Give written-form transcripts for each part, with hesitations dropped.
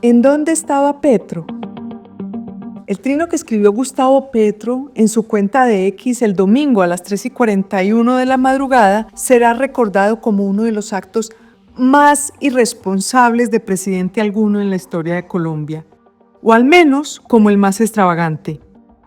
¿En dónde estaba Petro? El trino que escribió Gustavo Petro en su cuenta de X el domingo a las 3:41 de la madrugada será recordado como uno de los actos más irresponsables de presidente alguno en la historia de Colombia, o al menos como el más extravagante.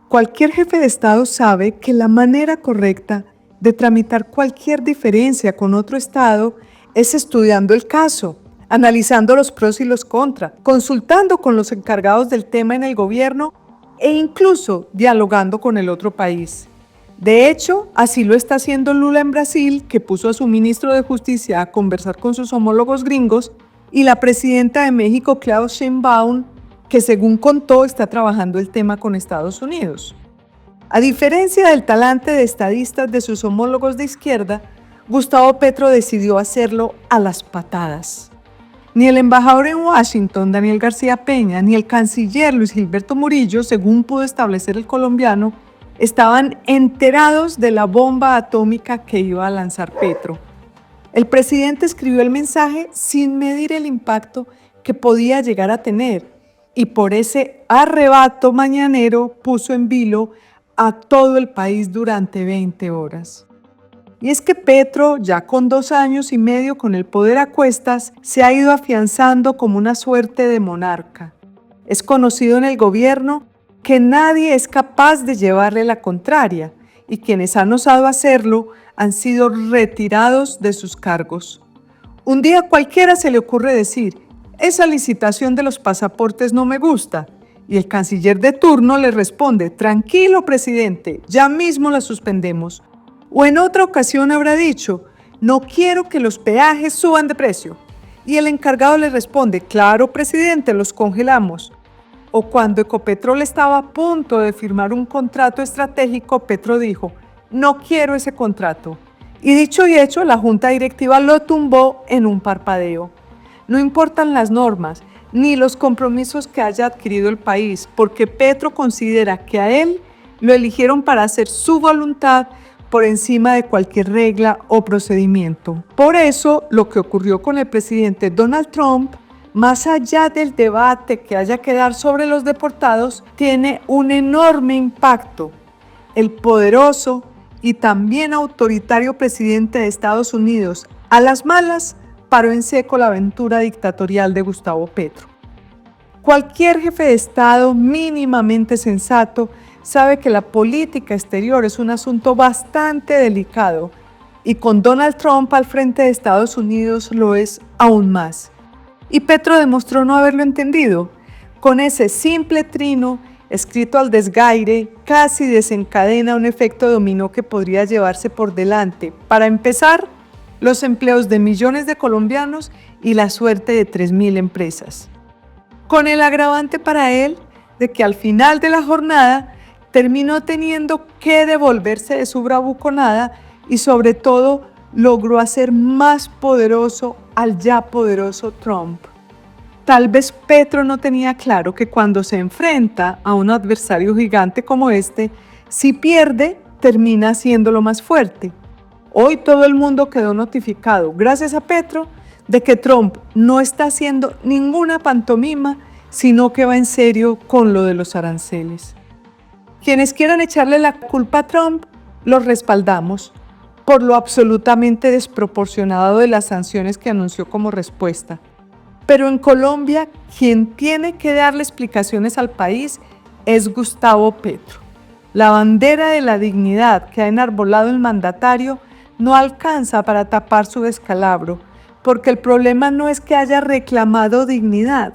Cualquier jefe de Estado sabe que la manera correcta de tramitar cualquier diferencia con otro Estado es estudiando el caso, analizando los pros y los contras, consultando con los encargados del tema en el gobierno e incluso dialogando con el otro país. De hecho, así lo está haciendo Lula en Brasil, que puso a su ministro de Justicia a conversar con sus homólogos gringos, y la presidenta de México, Claudia Sheinbaum, que según contó está trabajando el tema con Estados Unidos. A diferencia del talante de estadistas de sus homólogos de izquierda, Gustavo Petro decidió hacerlo a las patadas. Ni el embajador en Washington, Daniel García Peña, ni el canciller Luis Gilberto Murillo, según pudo establecer el colombiano, estaban enterados de la bomba atómica que iba a lanzar Petro. El presidente escribió el mensaje sin medir el impacto que podía llegar a tener y por ese arrebato mañanero puso en vilo a todo el país durante 20 horas. Y es que Petro, ya con 2 años y medio con el poder a cuestas, se ha ido afianzando como una suerte de monarca. Es conocido en el gobierno que nadie es capaz de llevarle la contraria y quienes han osado hacerlo han sido retirados de sus cargos. Un día cualquiera se le ocurre decir, esa licitación de los pasaportes no me gusta, y el canciller de turno le responde, tranquilo presidente, ya mismo la suspendemos. O en otra ocasión habrá dicho, no quiero que los peajes suban de precio. Y el encargado le responde, claro presidente, los congelamos. O cuando Ecopetrol estaba a punto de firmar un contrato estratégico, Petro dijo, no quiero ese contrato. Y dicho y hecho, la junta directiva lo tumbó en un parpadeo. No importan las normas, ni los compromisos que haya adquirido el país, porque Petro considera que a él lo eligieron para hacer su voluntad por encima de cualquier regla o procedimiento. Por eso, lo que ocurrió con el presidente Donald Trump, más allá del debate que haya que dar sobre los deportados, tiene un enorme impacto. El poderoso y también autoritario presidente de Estados Unidos, a las malas, paró en seco la aventura dictatorial de Gustavo Petro. Cualquier jefe de Estado mínimamente sensato sabe que la política exterior es un asunto bastante delicado y con Donald Trump al frente de Estados Unidos lo es aún más. Y Petro demostró no haberlo entendido. Con ese simple trino, escrito al desgaire, casi desencadena un efecto dominó que podría llevarse por delante. Para empezar, los empleos de millones de colombianos y la suerte de 3.000 empresas. Con el agravante para él de que al final de la jornada terminó teniendo que devolverse de su bravuconada y sobre todo logró hacer más poderoso al ya poderoso Trump. Tal vez Petro no tenía claro que cuando se enfrenta a un adversario gigante como este, si pierde, termina siéndolo más fuerte. Hoy todo el mundo quedó notificado, gracias a Petro, de que Trump no está haciendo ninguna pantomima, sino que va en serio con lo de los aranceles. Quienes quieran echarle la culpa a Trump, los respaldamos por lo absolutamente desproporcionado de las sanciones que anunció como respuesta. Pero en Colombia, quien tiene que darle explicaciones al país es Gustavo Petro. La bandera de la dignidad que ha enarbolado el mandatario no alcanza para tapar su descalabro, porque el problema no es que haya reclamado dignidad.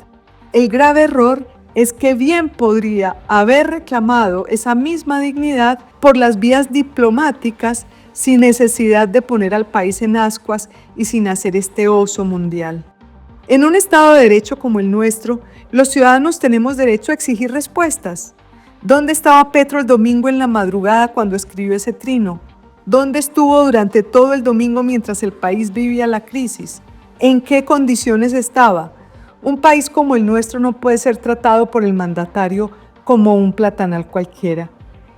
El grave error es que bien podría haber reclamado esa misma dignidad por las vías diplomáticas sin necesidad de poner al país en ascuas y sin hacer este oso mundial. En un Estado de Derecho como el nuestro, los ciudadanos tenemos derecho a exigir respuestas. ¿Dónde estaba Petro el domingo en la madrugada cuando escribió ese trino? ¿Dónde estuvo durante todo el domingo mientras el país vivía la crisis? ¿En qué condiciones estaba? Un país como el nuestro no puede ser tratado por el mandatario como un platanal cualquiera.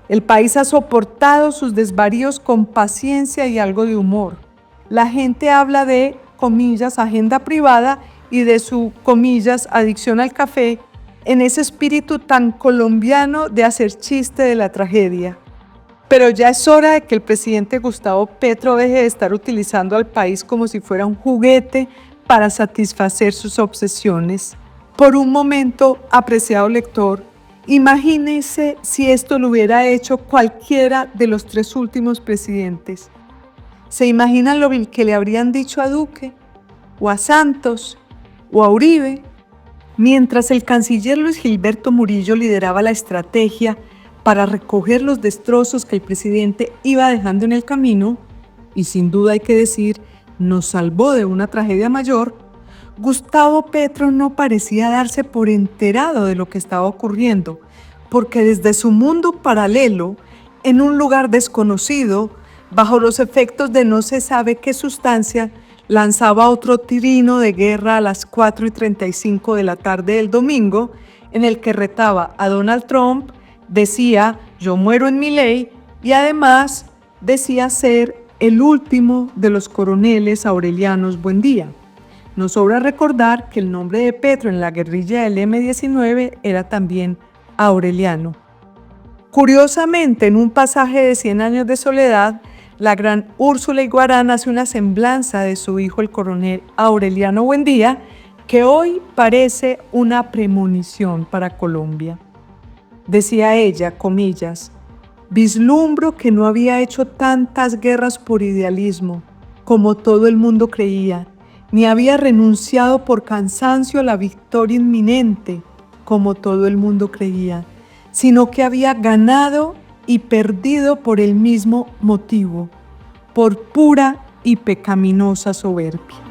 El país ha soportado sus desvaríos con paciencia y algo de humor. La gente habla de, comillas, agenda privada y de su, comillas, adicción al café, en ese espíritu tan colombiano de hacer chiste de la tragedia. Pero ya es hora de que el presidente Gustavo Petro deje de estar utilizando al país como si fuera un juguete para satisfacer sus obsesiones. Por un momento, apreciado lector, imagínese si esto lo hubiera hecho cualquiera de los 3 últimos presidentes. ¿Se imaginan lo que le habrían dicho a Duque, o a Santos, o a Uribe? Mientras el canciller Luis Gilberto Murillo lideraba la estrategia para recoger los destrozos que el presidente iba dejando en el camino, y sin duda hay que decir, nos salvó de una tragedia mayor, Gustavo Petro no parecía darse por enterado de lo que estaba ocurriendo, porque desde su mundo paralelo, en un lugar desconocido, bajo los efectos de no se sabe qué sustancia, lanzaba otro trino de guerra a las 4:35 de la tarde del domingo, en el que retaba a Donald Trump, decía yo muero en mi ley y además decía ser el último de los coroneles aurelianos Buendía. Nos sobra recordar que el nombre de Petro en la guerrilla del M-19 era también Aureliano. Curiosamente, en un pasaje de 100 años de soledad, la gran Úrsula Iguarán hace una semblanza de su hijo el coronel Aureliano Buendía, que hoy parece una premonición para Colombia. Decía ella, comillas, vislumbro que no había hecho tantas guerras por idealismo, como todo el mundo creía, ni había renunciado por cansancio a la victoria inminente, como todo el mundo creía, sino que había ganado y perdido por el mismo motivo, por pura y pecaminosa soberbia.